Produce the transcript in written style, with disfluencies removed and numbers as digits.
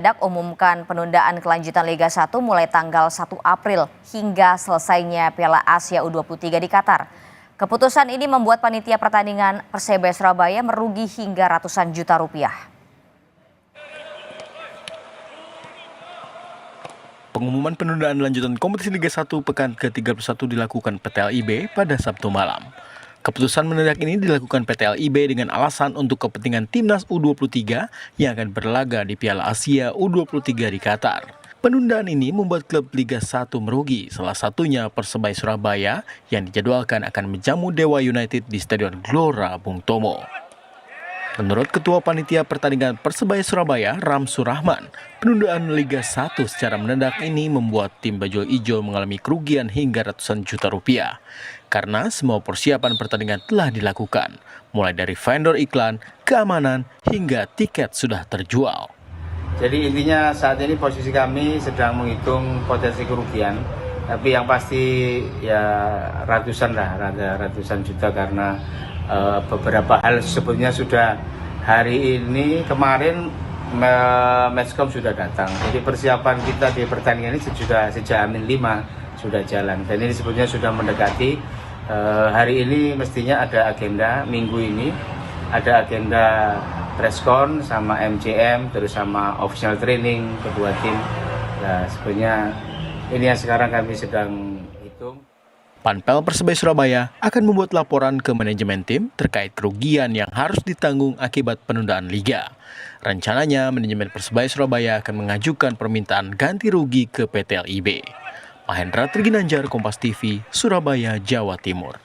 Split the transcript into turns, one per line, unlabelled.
Mendadak umumkan penundaan kelanjutan Liga 1 mulai tanggal 1 April hingga selesainya Piala Asia U23 di Qatar. Keputusan ini membuat panitia pertandingan Persebaya Surabaya merugi hingga ratusan juta rupiah.
Pengumuman penundaan lanjutan kompetisi Liga 1 pekan ke-31 dilakukan PT LIB pada Sabtu malam. Keputusan mendadak ini dilakukan PT LIB dengan alasan untuk kepentingan Timnas U23 yang akan berlaga di Piala Asia U23 di Qatar. Penundaan ini membuat klub Liga 1 merugi, salah satunya Persebaya Surabaya yang dijadwalkan akan menjamu Dewa United di Stadion Gelora Bung Tomo. Menurut Ketua Panitia Pertandingan Persebaya Surabaya, Ramsur Rahman, penundaan Liga 1 secara mendadak ini membuat tim Bajul Ijo mengalami kerugian hingga ratusan juta rupiah. Karena semua persiapan pertandingan telah dilakukan, mulai dari vendor iklan, keamanan, hingga tiket sudah terjual.
Jadi intinya saat ini posisi kami sedang menghitung potensi kerugian, tapi yang pasti ya ratusan juta karena beberapa hal sebetulnya sudah hari ini kemarin Meskom sudah datang. Jadi persiapan kita di pertandingan ini sudah sejak Amin 5 sudah jalan dan ini sebetulnya sudah mendekati. Hari ini mestinya ada agenda minggu ini, ada agenda preskon sama MCM terus sama official training kedua tim. Nah, sebenarnya ini yang sekarang kami sedang hitung.
Panpel Persebaya Surabaya akan membuat laporan ke manajemen tim terkait kerugian yang harus ditanggung akibat penundaan liga. Rencananya manajemen Persebaya Surabaya akan mengajukan permintaan ganti rugi ke PT LIB. Mahendra Triginanjar, Kompas TV, Surabaya, Jawa Timur.